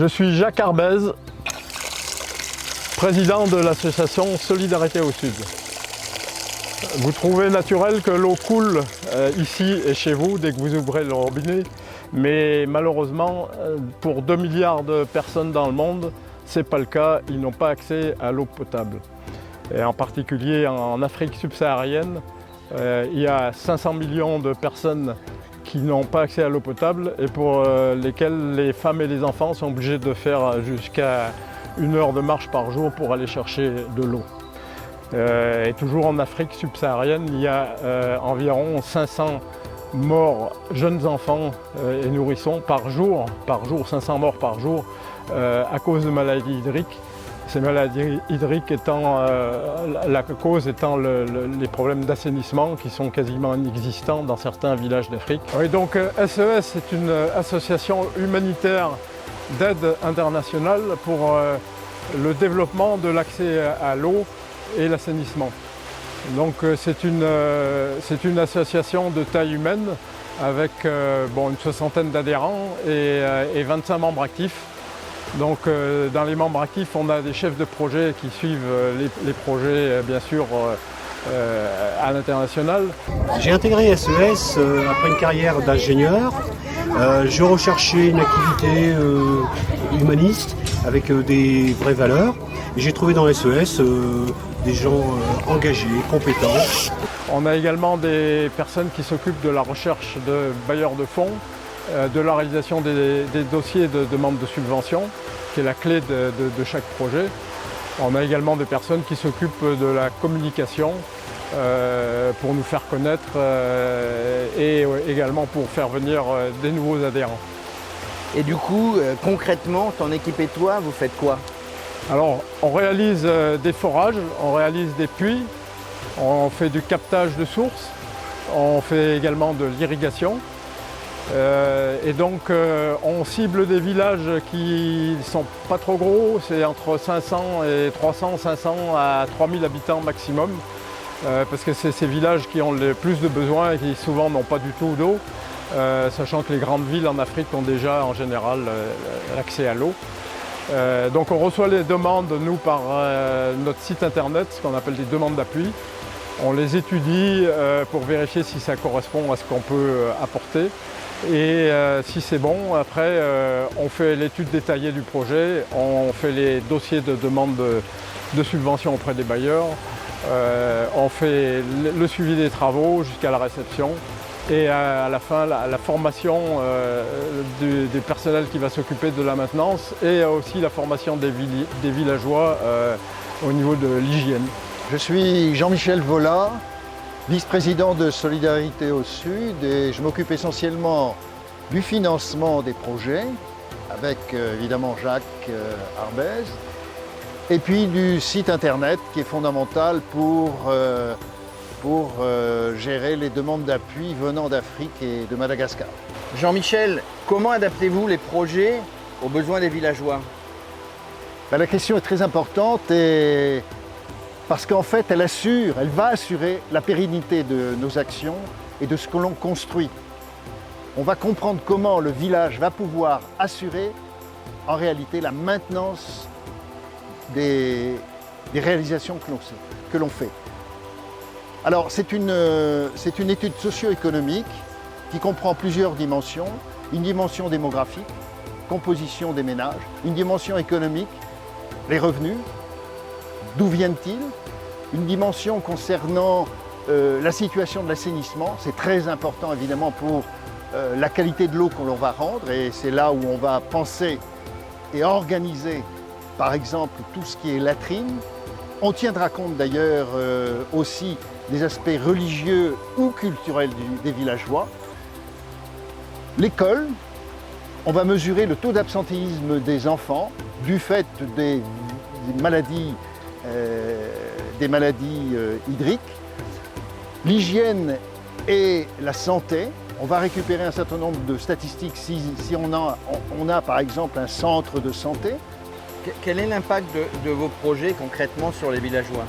Je suis Jacques Arbez, président de l'association Solidarité au Sud. Vous trouvez naturel que l'eau coule ici et chez vous dès que vous ouvrez le robinet, mais malheureusement, pour 2 milliards de personnes dans le monde, ce n'est pas le cas, ils n'ont pas accès à l'eau potable. Et en particulier en Afrique subsaharienne, il y a 500 millions de personnes qui n'ont pas accès à l'eau potable et pour lesquelles les femmes et les enfants sont obligés de faire jusqu'à 1 heure de marche par jour pour aller chercher de l'eau. Et toujours en Afrique subsaharienne, il y a environ 500 morts jeunes enfants et nourrissons par jour, 500 morts par jour à cause de maladies hydriques. Ces maladies hydriques étant, la cause étant les problèmes d'assainissement qui sont quasiment inexistants dans certains villages d'Afrique. Et donc SES est une association humanitaire d'aide internationale pour le développement de l'accès à l'eau et l'assainissement. Donc c'est une association de taille humaine avec une 60aine d'adhérents et 25 membres actifs. Donc dans les membres actifs, on a des chefs de projet qui suivent les projets bien sûr à l'international. J'ai intégré SES après une carrière d'ingénieur. Je recherchais une activité humaniste avec des vraies valeurs. J'ai trouvé dans SES des gens engagés, compétents. On a également des personnes qui s'occupent de la recherche de bailleurs de fonds, de la réalisation des dossiers de demande de subvention, qui est la clé de chaque projet. On a également des personnes qui s'occupent de la communication pour nous faire connaître et également pour faire venir des nouveaux adhérents. Et du coup, concrètement, ton équipe et toi, vous faites quoi? Alors, on réalise des forages, on réalise des puits, on fait du captage de sources, on fait également de l'irrigation. Et donc on cible des villages qui ne sont pas trop gros, c'est entre 500 et 300, 500 à 3000 habitants maximum, parce que c'est ces villages qui ont le plus de besoins et qui souvent n'ont pas du tout d'eau, sachant que les grandes villes en Afrique ont déjà en général l'accès à l'eau. Donc on reçoit les demandes, nous, par notre site internet, ce qu'on appelle des demandes d'appui. On les étudie pour vérifier si ça correspond à ce qu'on peut apporter. Et si c'est bon, après on fait l'étude détaillée du projet, on fait les dossiers de demande de subvention auprès des bailleurs, on fait le suivi des travaux jusqu'à la réception et à la fin la formation du personnel qui va s'occuper de la maintenance et aussi la formation des villageois au niveau de l'hygiène. Je suis Jean-Michel Volat, vice-président de Solidarité au Sud, et je m'occupe essentiellement du financement des projets avec évidemment Jacques Arbez et puis du site internet qui est fondamental pour gérer les demandes d'appui venant d'Afrique et de Madagascar. Jean-Michel, comment adaptez-vous les projets aux besoins des villageois? La question est très importante et parce qu'en fait, elle va assurer la pérennité de nos actions et de ce que l'on construit. On va comprendre comment le village va pouvoir assurer en réalité la maintenance des réalisations que l'on fait. Alors c'est une étude socio-économique qui comprend plusieurs dimensions. Une dimension démographique, composition des ménages, une dimension économique, les revenus, d'où viennent-ils? Une dimension concernant la situation de l'assainissement, c'est très important évidemment pour la qualité de l'eau que l'on va rendre et c'est là où on va penser et organiser par exemple tout ce qui est latrine. On tiendra compte d'ailleurs aussi des aspects religieux ou culturels des villageois. L'école, on va mesurer le taux d'absentéisme des enfants du fait des maladies hydriques, l'hygiène et la santé. On va récupérer un certain nombre de statistiques si on a par exemple un centre de santé. Quel est l'impact de vos projets concrètement sur les villageois?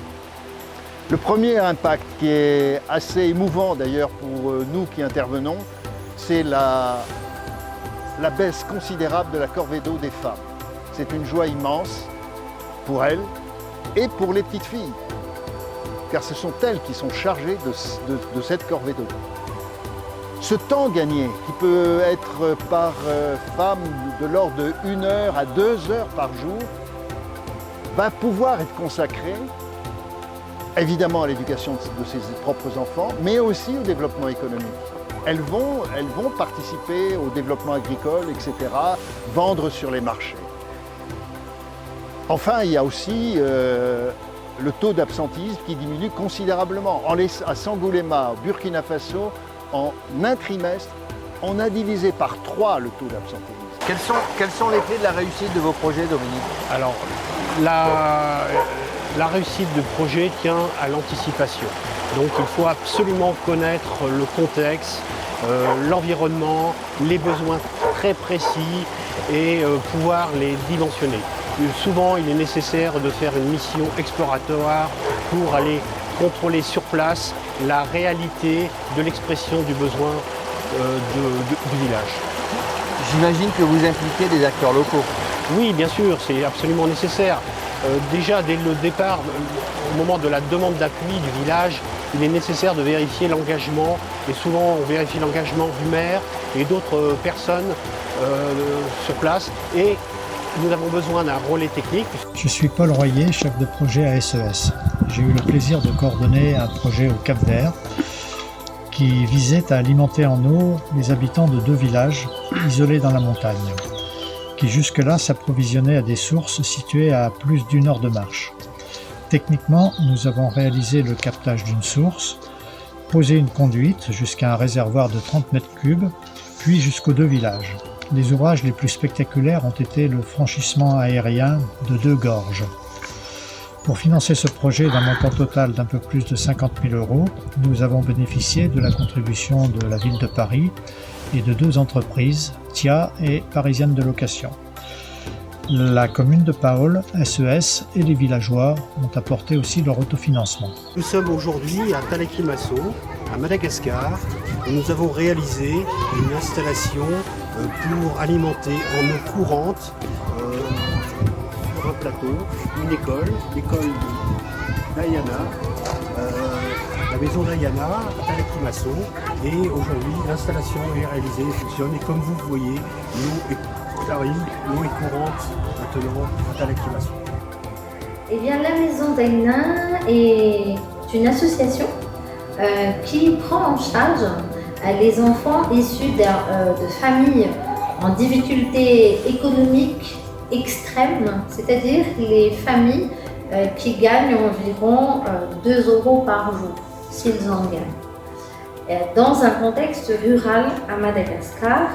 Le premier impact qui est assez émouvant d'ailleurs pour nous qui intervenons, c'est la baisse considérable de la corvée d'eau des femmes. c'est une joie immense pour elles et pour les petites filles, car ce sont elles qui sont chargées de cette corvée de bois. Ce temps gagné, qui peut être par femme de l'ordre de 1 heure à 2 heures par jour, va pouvoir être consacré évidemment à l'éducation de ses propres enfants, mais aussi au développement économique. Elles vont participer au développement agricole, etc., vendre sur les marchés. Enfin, il y a aussi le taux d'absentisme qui diminue considérablement. À Sangoulema, au Burkina Faso, en un trimestre, on a divisé par 3 le taux d'absentéisme. Quelles sont les clés de la réussite de vos projets, Dominique? Alors, la réussite du projet tient à l'anticipation. Donc il faut absolument connaître le contexte, l'environnement, les besoins très précis et pouvoir les dimensionner. Souvent, il est nécessaire de faire une mission exploratoire pour aller contrôler sur place la réalité de l'expression du besoin du village. J'imagine que vous impliquez des acteurs locaux. Oui, bien sûr, c'est absolument nécessaire. Déjà, dès le départ, au moment de la demande d'appui du village, il est nécessaire de vérifier l'engagement, et souvent on vérifie l'engagement du maire et d'autres personnes sur place. Et nous avons besoin d'un relais technique. Je suis Paul Royer, chef de projet à SES. J'ai eu le plaisir de coordonner un projet au Cap-Vert qui visait à alimenter en eau les habitants de 2 villages isolés dans la montagne, qui jusque-là s'approvisionnaient à des sources situées à plus d'1 heure de marche. Techniquement, nous avons réalisé le captage d'une source, posé une conduite jusqu'à un réservoir de 30 mètres cubes, puis jusqu'aux 2 villages. Les ouvrages les plus spectaculaires ont été le franchissement aérien de 2 gorges. Pour financer ce projet d'un montant total d'un peu plus de 50 000 €, nous avons bénéficié de la contribution de la ville de Paris et de 2 entreprises, TIA et Parisienne de location. La commune de Paol, SES et les villageois ont apporté aussi leur autofinancement. Nous sommes aujourd'hui à Talakimasso, à Madagascar, où nous avons réalisé une installation pour alimenter en eau courante sur un plateau une école, l'école d'Ayana, la maison d'Ayana à Talakimasso. Et aujourd'hui, l'installation est réalisée, fonctionne. Et comme vous voyez, l'eau est courante maintenant à Talakimasso. Eh bien, la maison d'Ayana est une association qui prend en charge les enfants issus de familles en difficulté économique extrême, c'est-à-dire les familles qui gagnent environ 2 € par jour, s'ils en gagnent, dans un contexte rural à Madagascar.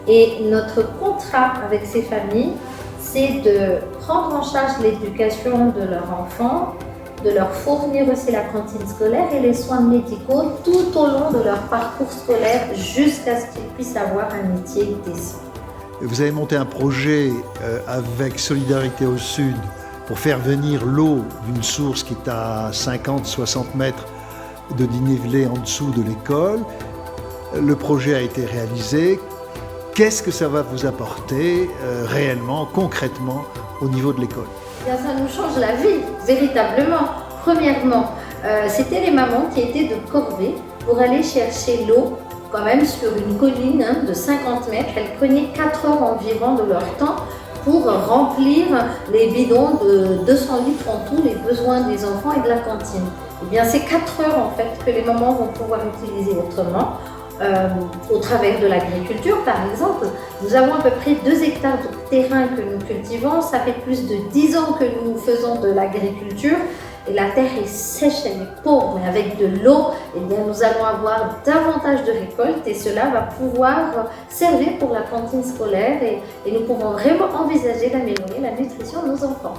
Et notre contrat avec ces familles, c'est de prendre en charge l'éducation de leurs enfants, de leur fournir aussi la cantine scolaire et les soins médicaux tout au long de leur parcours scolaire jusqu'à ce qu'ils puissent avoir un métier décent. Vous avez monté un projet avec Solidarité au Sud pour faire venir l'eau d'une source qui est à 50-60 mètres de dénivelé en dessous de l'école. Le projet a été réalisé. Qu'est-ce que ça va vous apporter réellement, concrètement, au niveau de l'école? Ça nous change la vie, véritablement. Premièrement, c'était les mamans qui étaient de corvée pour aller chercher l'eau, quand même sur une colline de 50 mètres. Elles prenaient 4 heures environ de leur temps pour remplir les bidons de 200 litres en tout, les besoins des enfants et de la cantine. Eh bien, c'est 4 heures en fait que les mamans vont pouvoir utiliser autrement. Au travers de l'agriculture, par exemple, nous avons à peu près 2 hectares de terrain que nous cultivons. Ça fait plus de 10 ans que nous faisons de l'agriculture et la terre est sèche, elle est pauvre, mais avec de l'eau, eh bien, nous allons avoir davantage de récoltes et cela va pouvoir servir pour la cantine scolaire et nous pouvons vraiment envisager d'améliorer la nutrition de nos enfants.